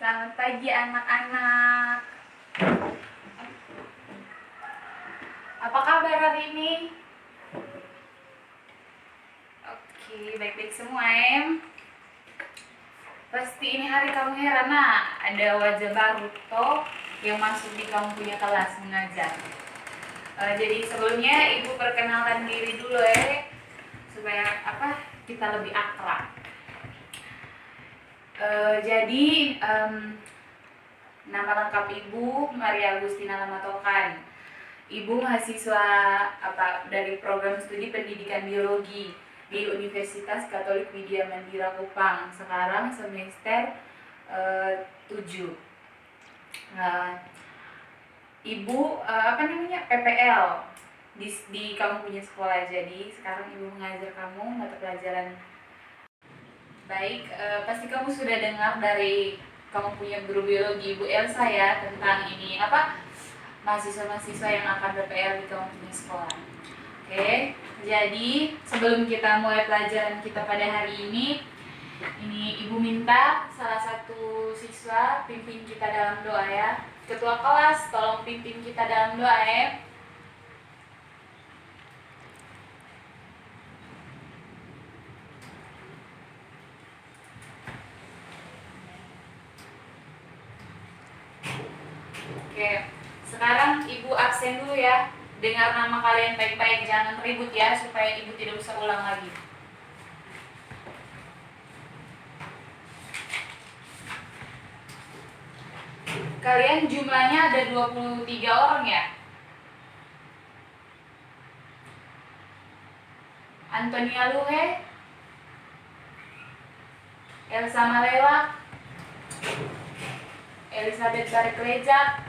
Selamat pagi anak-anak. Apa kabar hari ini? Oke, baik-baik semua em. Pasti ini hari kamu heran ada wajah baru toh yang masuk di kamu punya kelas mengajar. Jadi sebelumnya ibu perkenalkan diri dulu supaya kita lebih akrab. Jadi nama lengkap Ibu Maria Agustina Lamatokan. Ibu mahasiswa dari program studi pendidikan biologi di Universitas Katolik Widya Mandira Kupang. Sekarang semester 7. Ibu PPL di kamu punya sekolah. Jadi sekarang Ibu mengajar kamu mata pelajaran. Baik, pasti kamu sudah dengar dari kamu punya guru biologi Ibu Elsa ya tentang ini mahasiswa-mahasiswa yang akan PPL di kamu punya sekolah. Oke, jadi sebelum kita mulai pelajaran kita pada hari ini Ibu minta salah satu siswa pimpin kita dalam doa ya. Ketua kelas, tolong pimpin kita dalam doa ya. Oke, sekarang Ibu absen dulu ya. Dengar nama kalian baik-baik, jangan ribut ya, supaya Ibu tidak usah ulang lagi. Kalian jumlahnya ada 23 orang ya? Antonia Luhe, Elsa Malela, Elizabeth Bareklejak,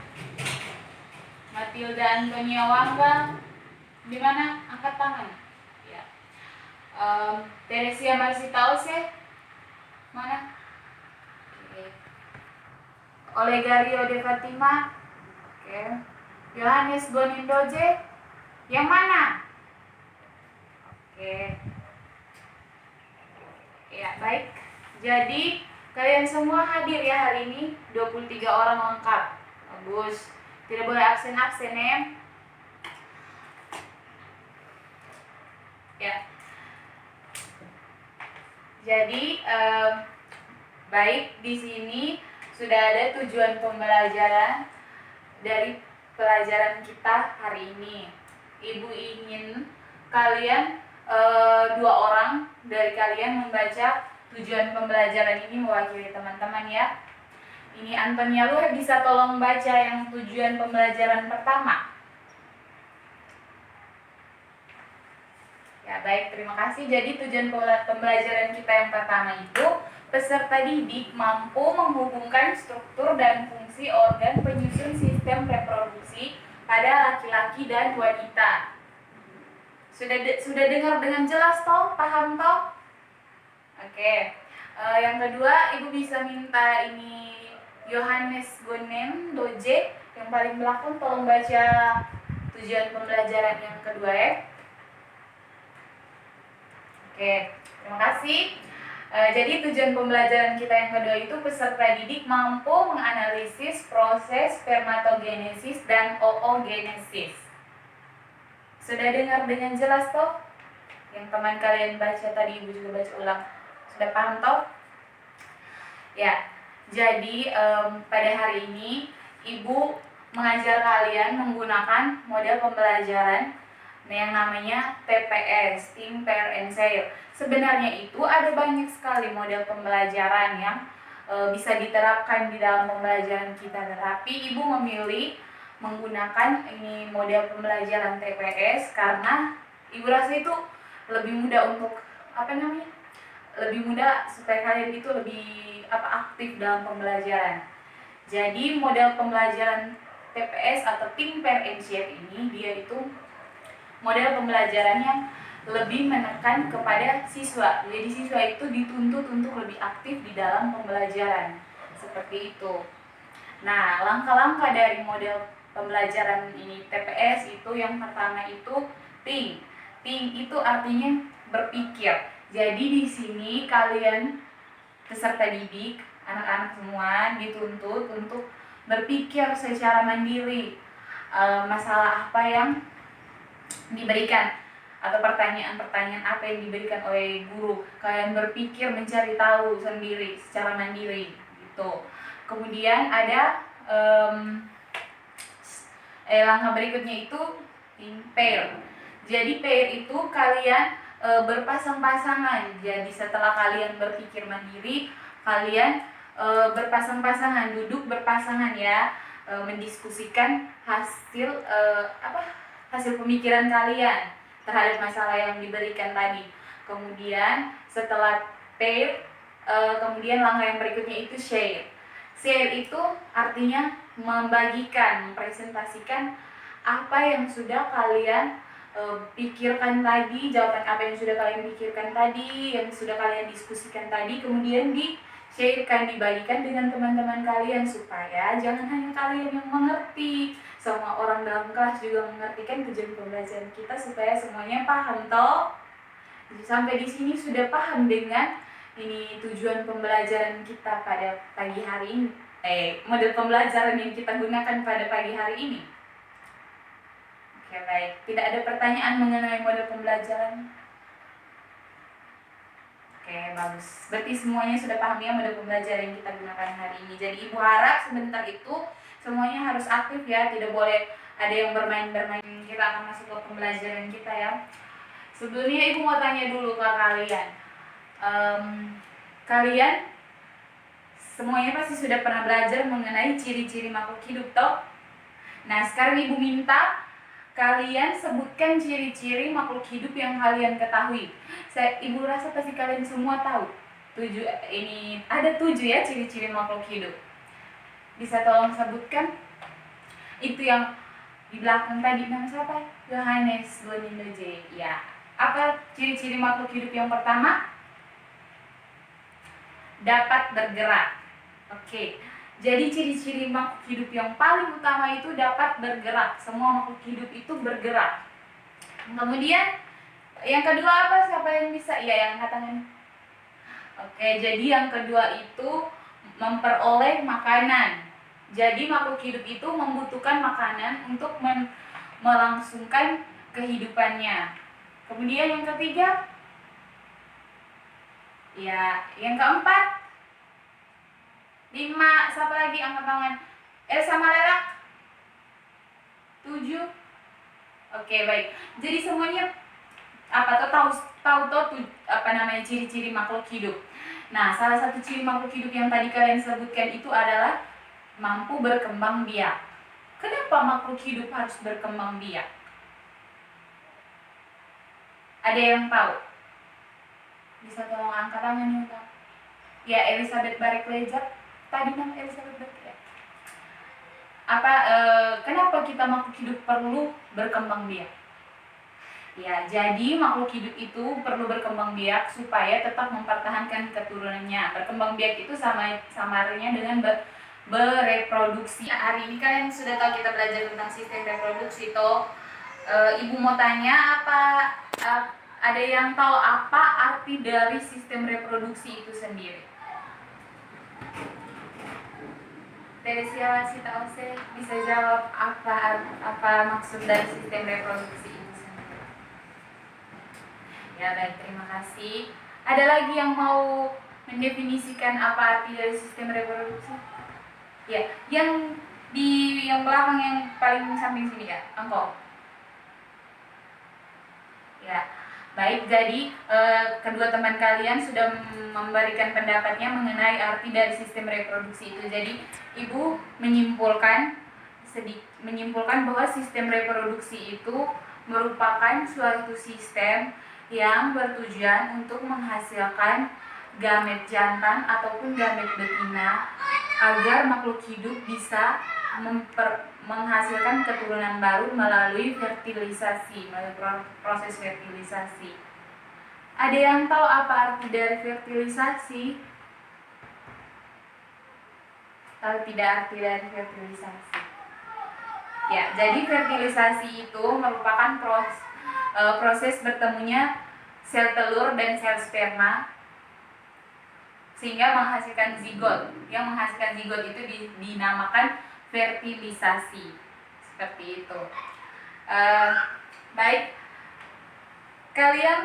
Matilda Antonia Wangga. Di mana? Angkat tangan. Ya. Teresia Marsita Ose. Mana? Oke. Olegario de Fatima. Oke. Yohanes Gonindoje. Yang mana? Oke. Ya, baik. Jadi kalian semua hadir ya hari ini, 23 orang lengkap. Bagus. Tidak boleh absen-absen ya. Ya. Jadi baik, di sini sudah ada tujuan pembelajaran dari pelajaran kita hari ini. Ibu ingin kalian 2 orang dari kalian membaca tujuan pembelajaran ini mewakili teman-teman ya. Ini Antonia Luhe bisa tolong baca yang tujuan pembelajaran pertama. Ya baik, terima kasih. Jadi tujuan pembelajaran kita yang pertama itu peserta didik mampu menghubungkan struktur dan fungsi organ penyusun sistem reproduksi pada laki-laki dan wanita. Sudah dengar dengan jelas toh? Paham toh? Oke. Yang kedua, Ibu bisa minta ini Yohanes Gonen Doje yang paling belakang, tolong baca tujuan pembelajaran yang kedua ya. Oke, terima kasih. Jadi tujuan pembelajaran kita yang kedua itu peserta didik mampu menganalisis proses spermatogenesis dan oogenesis. Sudah dengar dengan jelas toh? Yang teman kalian baca tadi, Ibu juga baca ulang. Sudah paham toh? Ya, jadi pada hari ini Ibu mengajar kalian menggunakan model pembelajaran yang namanya TPS, Think, Pair, and Share. Sebenarnya itu ada banyak sekali model pembelajaran yang bisa diterapkan di dalam pembelajaran kita, tetapi Ibu memilih menggunakan ini model pembelajaran TPS karena Ibu rasa itu lebih mudah untuk lebih mudah supaya kalian itu lebih aktif dalam pembelajaran. Jadi model pembelajaran TPS atau Think, Pair, and Share ini dia itu model pembelajaran yang lebih menekan kepada siswa. Jadi siswa itu dituntut untuk lebih aktif di dalam pembelajaran. Seperti itu. Nah, langkah-langkah dari model pembelajaran ini TPS itu yang pertama itu think. Think itu artinya berpikir. Jadi di sini kalian peserta didik anak-anak semua dituntut untuk berpikir secara mandiri masalah apa yang diberikan atau pertanyaan-pertanyaan apa yang diberikan oleh guru. Kalian berpikir, mencari tahu sendiri secara mandiri gitu. Kemudian ada langkah berikutnya itu pair. Jadi pair itu kalian berpasang-pasangan. Jadi setelah kalian berpikir mandiri, kalian berpasang-pasangan, duduk berpasangan ya, mendiskusikan hasil pemikiran kalian terhadap masalah yang diberikan tadi. Kemudian setelah pair, kemudian langkah yang berikutnya itu share. Share itu artinya membagikan, mempresentasikan apa yang sudah kalian pikirkan tadi, jawaban apa yang sudah kalian pikirkan tadi, yang sudah kalian diskusikan tadi, kemudian di-sharekan, dibagikan dengan teman-teman kalian supaya jangan hanya kalian yang mengerti, semua orang dalam kelas juga mengertikan tujuan pembelajaran kita supaya semuanya paham toh. Sampai di sini sudah paham dengan ini tujuan pembelajaran kita pada pagi hari ini, model pembelajaran yang kita gunakan pada pagi hari ini. Oke, baik. Tidak ada pertanyaan mengenai model pembelajaran? Oke, bagus. Berarti semuanya sudah paham ya model pembelajaran yang kita gunakan hari ini. Jadi Ibu harap sebentar itu semuanya harus aktif ya, tidak boleh ada yang bermain-bermain. Kita akan masuk ke pembelajaran kita ya. Sebelumnya Ibu mau tanya dulu ke kalian. Kalian semuanya pasti sudah pernah belajar mengenai ciri-ciri makhluk hidup toh? Nah, sekarang Ibu minta kalian sebutkan ciri-ciri makhluk hidup yang kalian ketahui. Ibu rasa pasti kalian semua tahu. Ada 7 ya ciri-ciri makhluk hidup. Bisa tolong sebutkan? Itu yang di belakang tadi, nama siapa? Yohanes Gonindo J. Ya. Apa ciri-ciri makhluk hidup yang pertama? Dapat bergerak. Oke. Jadi ciri-ciri makhluk hidup yang paling utama itu dapat bergerak. Semua makhluk hidup itu bergerak. Kemudian yang kedua apa? Siapa yang bisa? Ya, yang angkat tangan. Oke, jadi yang kedua itu memperoleh makanan. Jadi makhluk hidup itu membutuhkan makanan untuk melangsungkan kehidupannya. Kemudian yang ketiga, ya, yang keempat, 5, siapa lagi angkat tangan? Elsa Malela? 7. Oke, baik. Jadi semuanya tahu ciri-ciri makhluk hidup. Nah, salah satu ciri makhluk hidup yang tadi kalian sebutkan itu adalah mampu berkembang biak. Kenapa makhluk hidup harus berkembang biak? Ada yang tahu? Bisa tolong angkat tangan yang tahu? Ya, Elizabeth Barclay-Jack. Tadi nama Elizabeth Barclay. Kenapa kita makhluk hidup perlu berkembang biak? Ya, jadi makhluk hidup itu perlu berkembang biak supaya tetap mempertahankan keturunannya. Berkembang biak itu samarnya dengan bereproduksi. Hari ini kalian sudah tahu kita belajar tentang sistem reproduksi toh. Ibu mau tanya ada yang tahu apa arti dari sistem reproduksi itu sendiri? Teresia Sitaose bisa jawab apa maksud dari sistem reproduksi itu sendiri? Ya, baik, terima kasih. Ada lagi yang mau mendefinisikan apa arti dari sistem reproduksi? Ya, yang belakang yang paling samping sini ya, engkau. Ya, baik. Jadi kedua teman kalian sudah memberikan pendapatnya mengenai arti dari sistem reproduksi itu. Jadi Ibu menyimpulkan bahwa sistem reproduksi itu merupakan suatu sistem yang bertujuan untuk menghasilkan gamet jantan ataupun gamet betina agar makhluk hidup bisa menghasilkan keturunan baru melalui fertilisasi, melalui proses fertilisasi. Ada yang tahu apa arti dari fertilisasi? Tahu tidak arti dari fertilisasi? Ya, jadi fertilisasi itu merupakan proses bertemunya sel telur dan sel sperma sehingga menghasilkan zigot. Yang menghasilkan zigot itu dinamakan fertilisasi. Seperti itu. Baik, kalian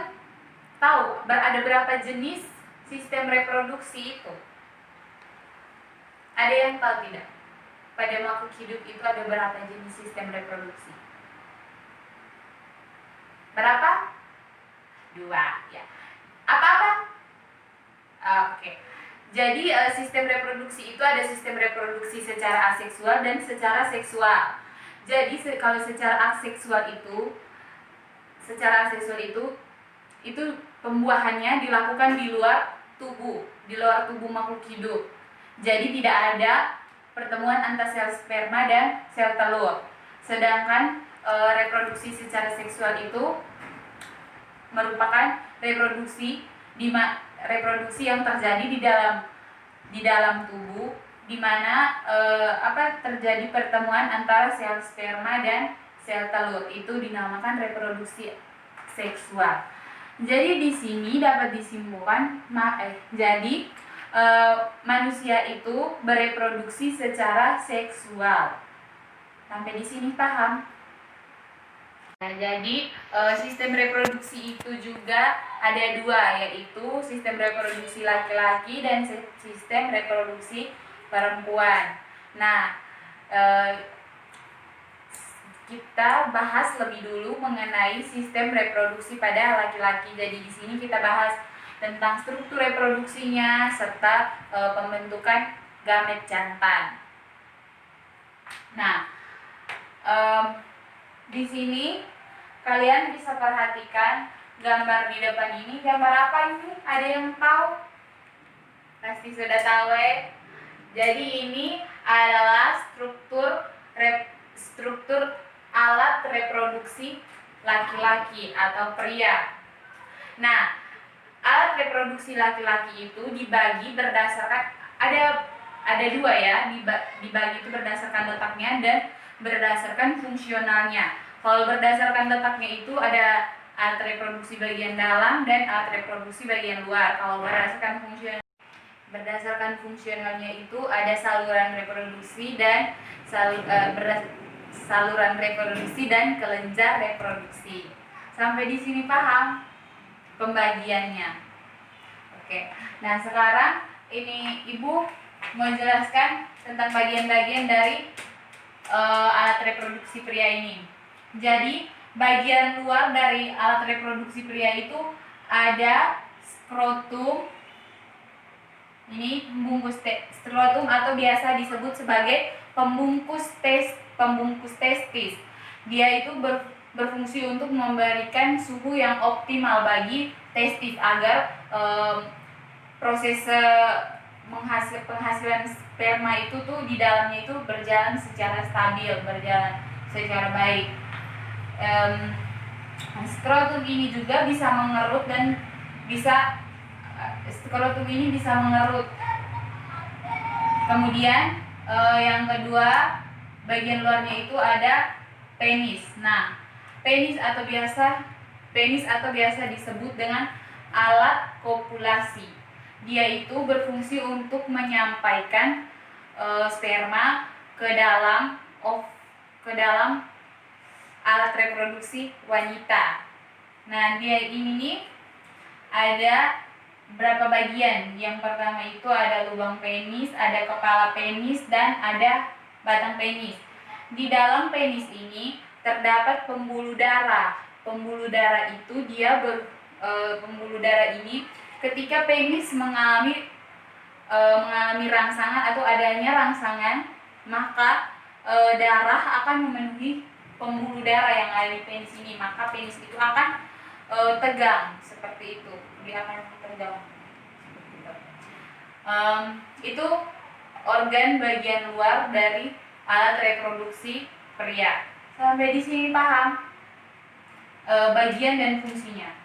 tahu ada berapa jenis sistem reproduksi itu? Ada yang tahu tidak? Pada makhluk hidup itu ada berapa jenis sistem reproduksi? Berapa? 2, ya. Apa-apa? Oke. Jadi sistem reproduksi itu ada sistem reproduksi secara aseksual dan secara seksual. Jadi kalau secara aseksual itu pembuahannya dilakukan di luar tubuh makhluk hidup. Jadi tidak ada pertemuan antara sel sperma dan sel telur. Sedangkan reproduksi secara seksual itu merupakan reproduksi yang terjadi di dalam tubuh, di mana terjadi pertemuan antara sel sperma dan sel telur. Itu dinamakan reproduksi seksual. Jadi di sini dapat disimpulkan manusia itu bereproduksi secara seksual. Sampai di sini paham? Nah, jadi sistem reproduksi itu juga ada 2, yaitu sistem reproduksi laki-laki dan sistem reproduksi perempuan. Nah, kita bahas lebih dulu mengenai sistem reproduksi pada laki-laki. Jadi di sini kita bahas tentang struktur reproduksinya serta pembentukan gamet jantan. Nah, di sini kalian bisa perhatikan gambar di depan ini. Gambar apa ini? Ada yang tahu? Pasti sudah tahu ya. Jadi ini adalah struktur alat reproduksi laki-laki atau pria. Nah, alat reproduksi laki-laki itu dibagi berdasarkan ada 2 ya, dibagi itu berdasarkan letaknya dan berdasarkan fungsionalnya. Kalau berdasarkan letaknya itu ada alat reproduksi bagian dalam dan alat reproduksi bagian luar. Kalau berdasarkan fungsionalnya itu ada saluran reproduksi dan saluran reproduksi dan kelenjar reproduksi. Sampai di sini paham pembagiannya? Oke. Nah, sekarang ini Ibu mau jelaskan tentang bagian-bagian dari alat reproduksi pria ini. Jadi, bagian luar dari alat reproduksi pria itu ada skrotum. Ini skrotum atau biasa disebut sebagai pembungkus testis. Dia itu berfungsi untuk memberikan suhu yang optimal bagi testis agar proses penghasilan sperma itu tuh di dalamnya itu berjalan secara stabil, berjalan secara baik. Skrotum ini juga bisa mengerut dan skrotum ini bisa mengerut. Kemudian yang kedua, bagian luarnya itu ada penis. Nah, penis atau biasa disebut dengan alat kopulasi. Dia itu berfungsi untuk menyampaikan sperma ke dalam alat reproduksi wanita. Nah, dia ini nih ada berapa bagian? Yang pertama itu ada lubang penis, ada kepala penis, dan ada batang penis. Di dalam penis ini terdapat pembuluh darah. Pembuluh darah itu pembuluh darah ini ketika penis mengalami rangsangan atau adanya rangsangan, maka darah akan memenuhi pembuluh darah yang ada di penis ini, maka penis itu akan tegang seperti itu. Dia akan tegang. Itu organ bagian luar dari alat reproduksi pria. Sampai di sini paham bagian dan fungsinya.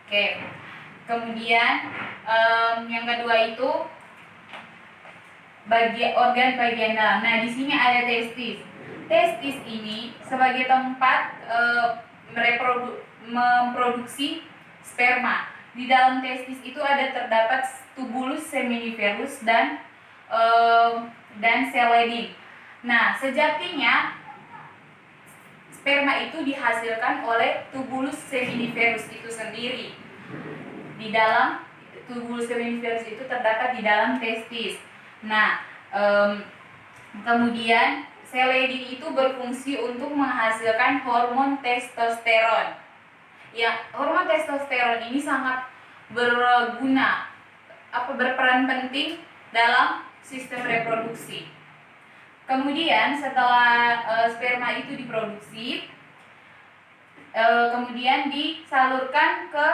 Oke. Kemudian yang kedua itu organ bagian dalam. Nah, di sini ada testis. Testis ini sebagai tempat memproduksi sperma. Di dalam testis itu terdapat tubulus seminiferus dan sel leading. Nah, sejatinya sperma itu dihasilkan oleh tubulus seminiferus itu sendiri. Di dalam tubulus seminiferus itu terdapat di dalam testis. Nah, kemudian sel leading itu berfungsi untuk menghasilkan hormon testosteron. Ya, hormon testosteron ini sangat berperan penting dalam sistem reproduksi. Kemudian setelah sperma itu diproduksi, kemudian disalurkan ke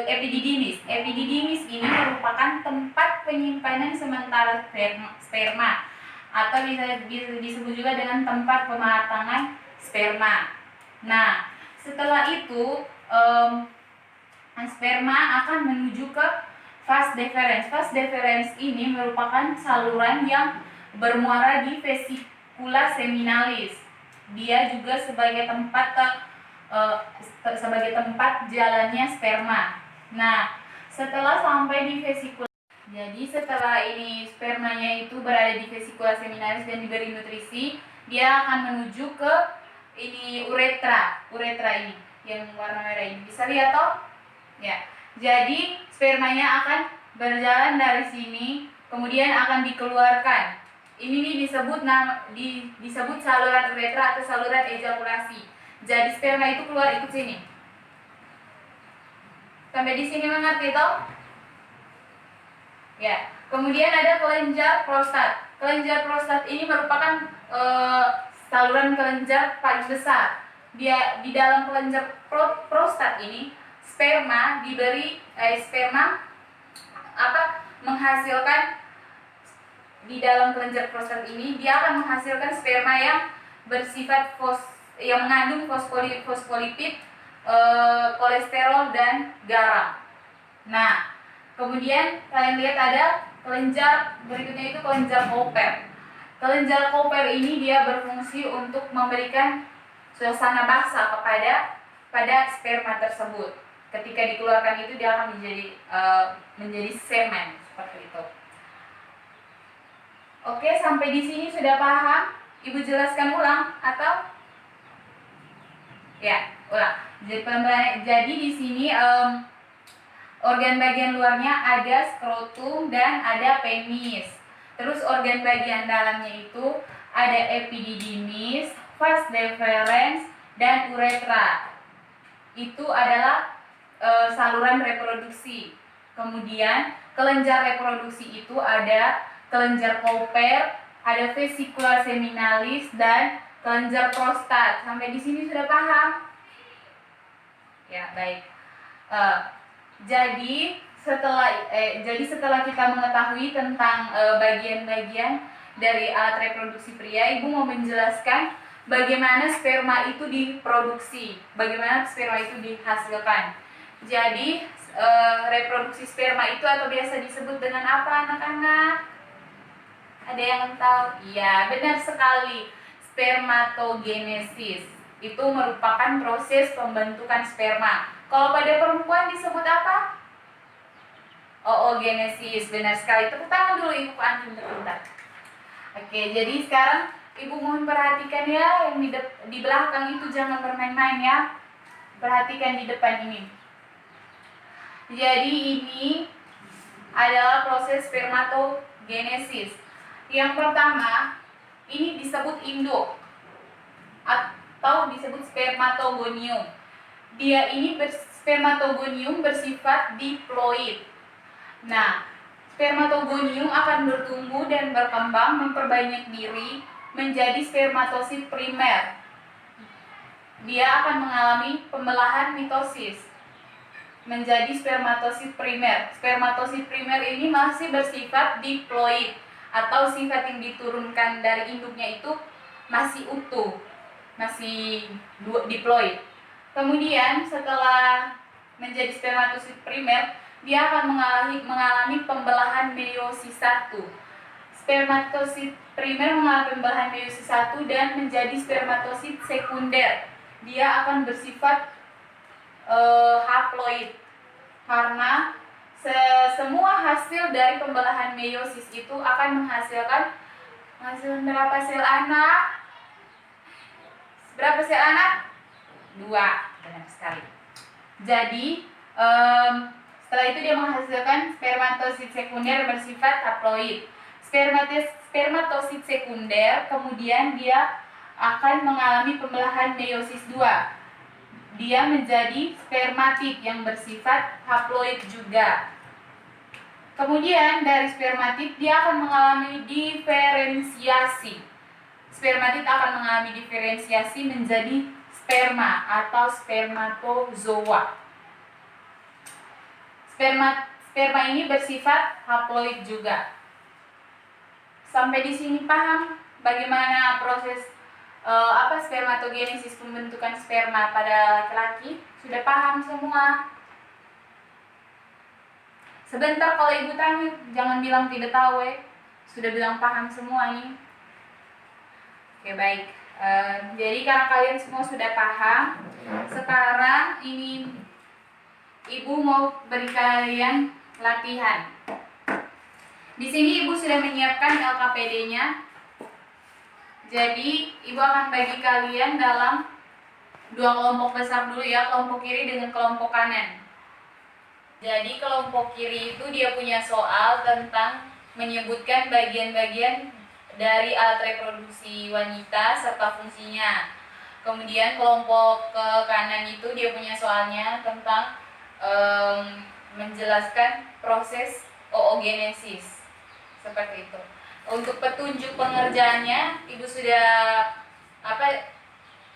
epididymis. Epididymis ini merupakan tempat penyimpanan sementara sperma atau bisa disebut juga dengan tempat pematangan sperma. Nah, setelah itu sperma akan menuju ke vas deferens. Vas deferens ini merupakan saluran yang bermuara di vesikula seminalis. Dia juga sebagai tempat jalannya sperma. Nah, setelah sampai di vesikula, jadi setelah ini spermanya itu berada di vesikula seminalis dan diberi nutrisi, dia akan menuju ke ini uretra ini yang warna merah ini. Bisa lihat toh? Ya. Jadi spermanya akan berjalan dari sini, kemudian akan dikeluarkan. Ini nih disebut saluran uretra atau saluran ejakulasi. Jadi sperma itu keluar ikut sini. Sampai di sini mengerti toh? Ya. Kemudian ada kelenjar prostat. Kelenjar prostat ini merupakan saluran kelenjar paling besar. Dia di dalam kelenjar prostat ini sperma menghasilkan di dalam kelenjar prostat ini dia akan menghasilkan sperma yang bersifat yang mengandung fosfolipid, kolesterol dan garam. Nah, kemudian kalian lihat ada kelenjar berikutnya itu kelenjar Cowper. Kelenjar Cowper ini dia berfungsi untuk memberikan suasana basah pada sperma tersebut. Ketika dikeluarkan itu dia akan menjadi semen seperti itu. Oke, sampai di sini sudah paham? Ibu jelaskan ulang atau? Ya, ulang. Jadi di sini organ bagian luarnya ada skrotum dan ada penis. Terus organ bagian dalamnya itu ada epididymis, vas deferens, dan uretra. Itu adalah saluran reproduksi. Kemudian kelenjar reproduksi itu ada kelenjar Cowper, ada vesikula seminalis, dan kelenjar prostat. Sampai di sini sudah paham? Ya, baik. Jadi setelah kita mengetahui tentang bagian-bagian dari alat reproduksi pria, Ibu mau menjelaskan bagaimana sperma itu diproduksi, bagaimana sperma itu dihasilkan. Jadi reproduksi sperma itu atau biasa disebut dengan apa, anak-anak? Ada yang tahu? Iya, benar sekali. Spermatogenesis itu merupakan proses pembentukan sperma. Kalau pada perempuan disebut apa? Oogenesis. Benar sekali. Tepuk tangan dulu Ibu Antin sebentar. Oke, jadi sekarang Ibu mohon perhatikan ya, yang di belakang itu jangan bermain-main ya. Perhatikan di depan ini. Jadi ini adalah proses spermatogenesis. Yang pertama, ini disebut induk atau disebut spermatogonium. Spermatogonium bersifat diploid. Nah, spermatogonium akan bertumbuh dan berkembang memperbanyak diri menjadi spermatosit primer. Dia akan mengalami pembelahan mitosis menjadi spermatosit primer. Spermatosit primer ini masih bersifat diploid atau sifat yang diturunkan dari induknya itu masih utuh, masih diploid. Kemudian setelah menjadi spermatosit primer, dia akan mengalami pembelahan meiosis 1. Spermatosit primer mengalami pembelahan meiosis 1 dan menjadi spermatosit sekunder. Dia akan bersifat haploid. karena semua hasil dari pembelahan meiosis itu akan menghasilkan berapa sel anak? Berapa sel anak? 2, benar sekali. Jadi setelah itu dia menghasilkan spermatosit sekunder bersifat haploid. Spermatosit sekunder kemudian dia akan mengalami pembelahan meiosis 2. Dia menjadi spermatid yang bersifat haploid juga. Kemudian dari spermatid dia akan mengalami diferensiasi. Spermatid akan mengalami diferensiasi menjadi sperma atau spermatozoa. Sperma ini bersifat haploid juga. Sampai di sini paham bagaimana proses spermatogenesis, pembentukan sperma pada laki-laki? Sudah paham semua? Sebentar kalau ibu tanya, jangan bilang tidak tahu sudah bilang paham semua ini. Oke, baik. Jadi karena kalian semua sudah paham, sekarang ini ibu mau beri kalian latihan. Di sini ibu sudah menyiapkan LKPD-nya. Jadi ibu akan bagi kalian dalam 2 kelompok besar dulu ya, kelompok kiri dengan kelompok kanan. Jadi kelompok kiri itu dia punya soal tentang menyebutkan bagian-bagian dari alat reproduksi wanita serta fungsinya. Kemudian kelompok ke kanan itu dia punya soalnya tentang menjelaskan proses oogenesis. Seperti itu. Untuk petunjuk pengerjaannya ibu sudah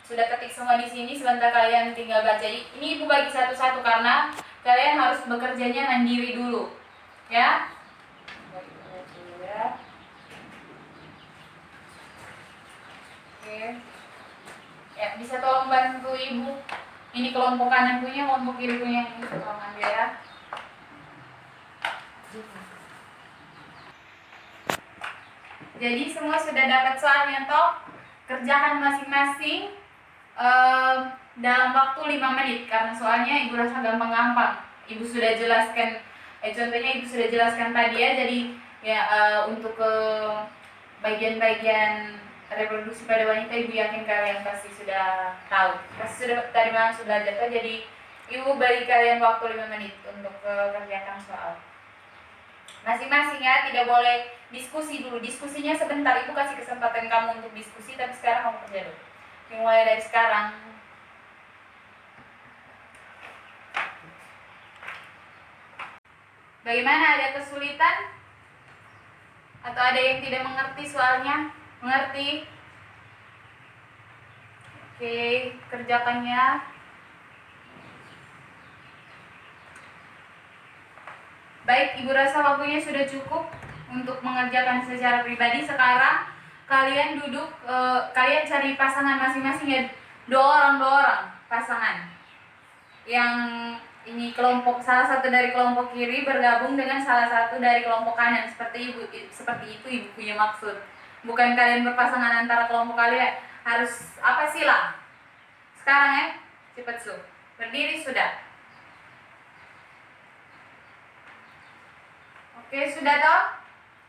ketik semua di sini. Sebentar kalian tinggal baca. Ini ibu bagi satu-satu karena kalian harus bekerjanya mandiri dulu, ya. Oke. Ya, bisa tolong bantu ibu. Ini kelompok kanan punya, kelompok kiri punya. Ini tolong ambil ya. Jadi semua sudah dapat soalnya toh? Kerjakan masing-masing dalam waktu 5 menit karena soalnya ibu rasa gampang-gampang. Ibu sudah jelaskan, contohnya ibu sudah jelaskan tadi ya. Jadi ya untuk ke bagian-bagian reproduksi pada wanita ibu yakin kalian pasti sudah tahu. Pasti sudah tadi malam sudah belajar. Jadi ibu beri kalian waktu 5 menit untuk kerjakan soal. Masing-masing ya, tidak boleh diskusi dulu. Diskusinya sebentar, ibu kasih kesempatan kamu untuk diskusi, tapi sekarang kamu kerja dulu. Mulai dari sekarang. Bagaimana, ada kesulitan? Atau ada yang tidak mengerti soalnya? Mengerti? Oke, kerjakannya. Baik, ibu rasa waktunya sudah cukup untuk mengerjakan secara pribadi. Sekarang kalian duduk, kalian cari pasangan masing-masing ya, 2 orang pasangan. Yang ini kelompok, salah satu dari kelompok kiri bergabung dengan salah satu dari kelompok kanan. Seperti itu ibu punya maksud. Bukan kalian berpasangan antara kelompok kalian. Harus sila. Sekarang ya, cepat berdiri sudah. Oke, sudah toh?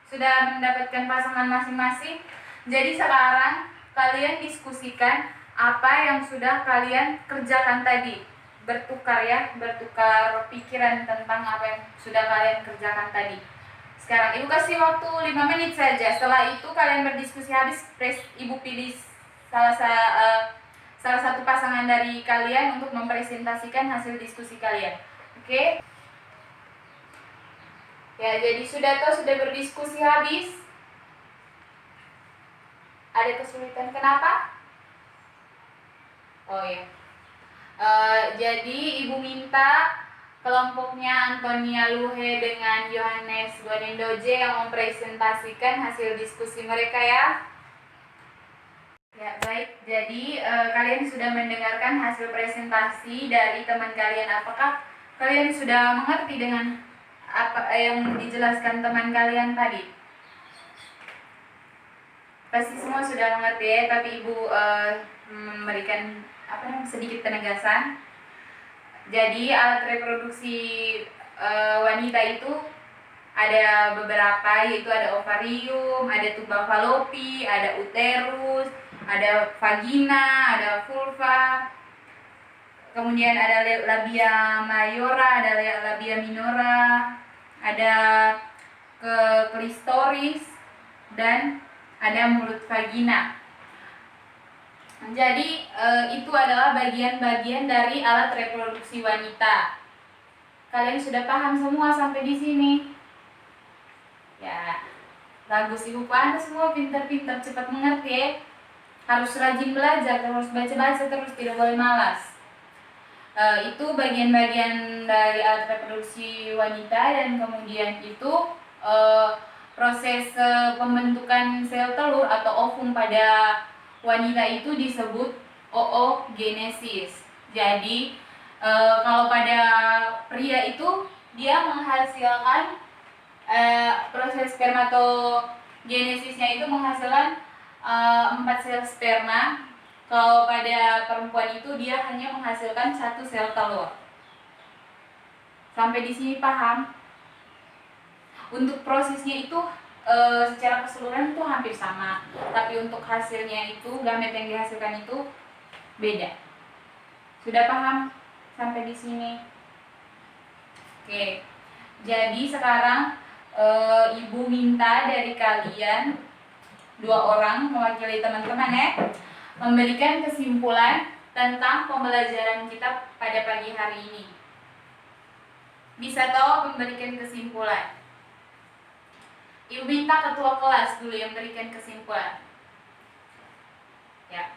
Sudah mendapatkan pasangan masing-masing. Jadi sekarang kalian diskusikan apa yang sudah kalian kerjakan tadi. Bertukar ya, bertukar pikiran tentang apa yang sudah kalian kerjakan tadi. Sekarang ibu kasih waktu 5 menit saja. Setelah itu kalian berdiskusi habis, ibu pilih salah satu pasangan dari kalian untuk mempresentasikan hasil diskusi kalian. Oke? Ya, jadi sudah berdiskusi habis. Ada kesulitan kenapa? Oh ya. Jadi ibu minta kelompoknya Antonia Luhe dengan Johannes Guanendoje yang mempresentasikan hasil diskusi mereka ya. Ya, baik. Jadi kalian sudah mendengarkan hasil presentasi dari teman kalian. Apakah kalian sudah mengerti dengan apa yang dijelaskan teman kalian tadi? Pasti semua sudah mengerti ya, tapi ibu memberikan sedikit penegasan. Jadi alat reproduksi wanita itu ada beberapa, yaitu ada ovarium, ada tuba fallopi, ada uterus, ada vagina, ada vulva, kemudian ada labia mayora, ada labia minora, ada klistoris, dan ada mulut vagina. Jadi itu adalah bagian-bagian dari alat reproduksi wanita. Kalian sudah paham semua sampai di sini? Ya, bagus ibu Anda semua pintar-pintar, cepat mengerti ya. Harus rajin belajar, harus baca-baca terus, tidak boleh malas. Itu bagian-bagian dari alat reproduksi wanita, dan kemudian itu proses pembentukan sel telur atau ovum pada wanita itu disebut oogenesis. Jadi kalau pada pria itu dia menghasilkan proses spermatogenesisnya itu menghasilkan 4 sel sperma. Kalau pada perempuan itu dia hanya menghasilkan 1 sel telur. Sampai di sini paham? Untuk prosesnya itu secara keseluruhan itu hampir sama, tapi untuk hasilnya itu, gamet yang dihasilkan itu beda. Sudah paham sampai di sini? Oke. Jadi sekarang ibu minta dari kalian 2 orang mewakili teman-teman ya, memberikan kesimpulan tentang pembelajaran kita pada pagi hari ini. Bisa toh memberikan kesimpulan? Ibu minta ketua kelas dulu yang memberikan kesimpulan. Ya.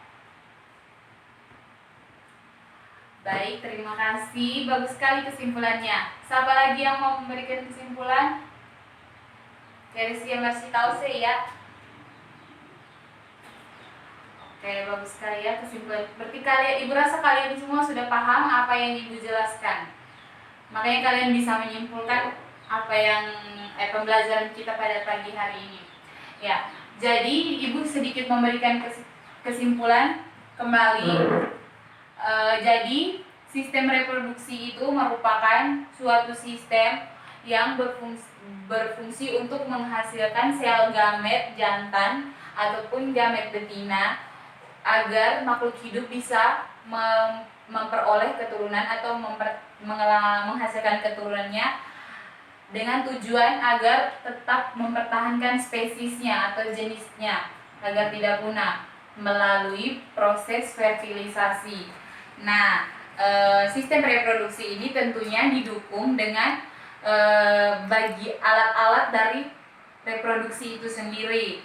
Baik, terima kasih. Bagus sekali kesimpulannya. Siapa lagi yang mau memberikan kesimpulan? Dari si masih tahu sih ya. Oke, bagus sekali ya kesimpulan. Berarti kalian, ibu rasa kalian semua sudah paham apa yang ibu jelaskan. Makanya kalian bisa menyimpulkan apa yang pembelajaran kita pada pagi hari ini. Ya, jadi ibu sedikit memberikan kesimpulan kembali. Jadi sistem reproduksi itu merupakan suatu sistem yang berfungsi untuk menghasilkan sel gamet jantan ataupun gamet betina agar makhluk hidup bisa memperoleh keturunan atau menghasilkan keturunannya dengan tujuan agar tetap mempertahankan spesiesnya atau jenisnya agar tidak punah melalui proses fertilisasi. Nah, sistem reproduksi ini tentunya didukung dengan bagi alat-alat dari reproduksi itu sendiri.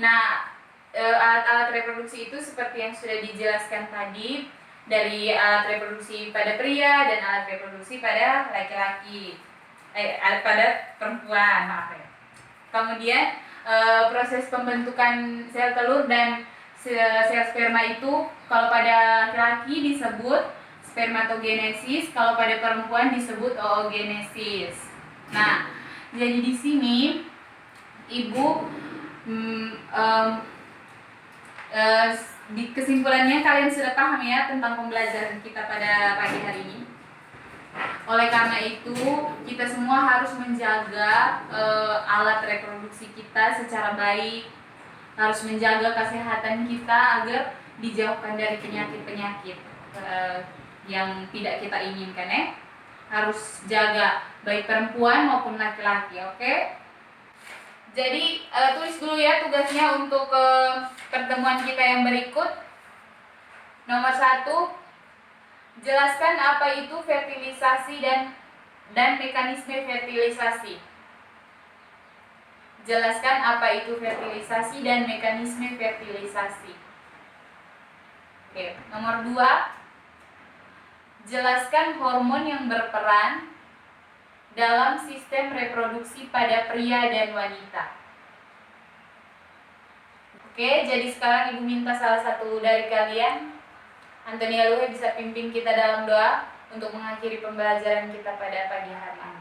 Nah, alat-alat reproduksi itu seperti yang sudah dijelaskan tadi, dari alat reproduksi pada pria dan alat reproduksi pada laki-laki, pada perempuan, maaf ya. Kemudian proses pembentukan sel telur dan sel sperma itu kalau pada laki-laki disebut spermatogenesis, kalau pada perempuan disebut oogenesis. Nah, jadi di sini ibu di kesimpulannya kalian sudah paham ya tentang pembelajaran kita pada pagi hari ini. Oleh karena itu, kita semua harus menjaga alat reproduksi kita secara baik, harus menjaga kesehatan kita agar dijauhkan dari penyakit-penyakit yang tidak kita inginkan ya. Harus jaga baik perempuan maupun laki-laki, oke? Jadi tulis dulu ya tugasnya untuk pertemuan kita yang berikut. Nomor 1, jelaskan apa itu fertilisasi dan mekanisme fertilisasi. Jelaskan apa itu fertilisasi dan mekanisme fertilisasi. Oke, nomor 2, jelaskan hormon yang berperan dalam sistem reproduksi pada pria dan wanita. Oke, jadi sekarang ibu minta salah satu dari kalian, Antonia Luhe, bisa pimpin kita dalam doa untuk mengakhiri pembelajaran kita pada pagi hari ini.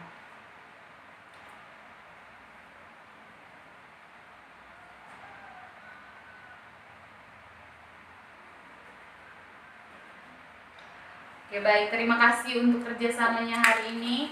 Oke baik, terima kasih untuk kerjasamanya hari ini.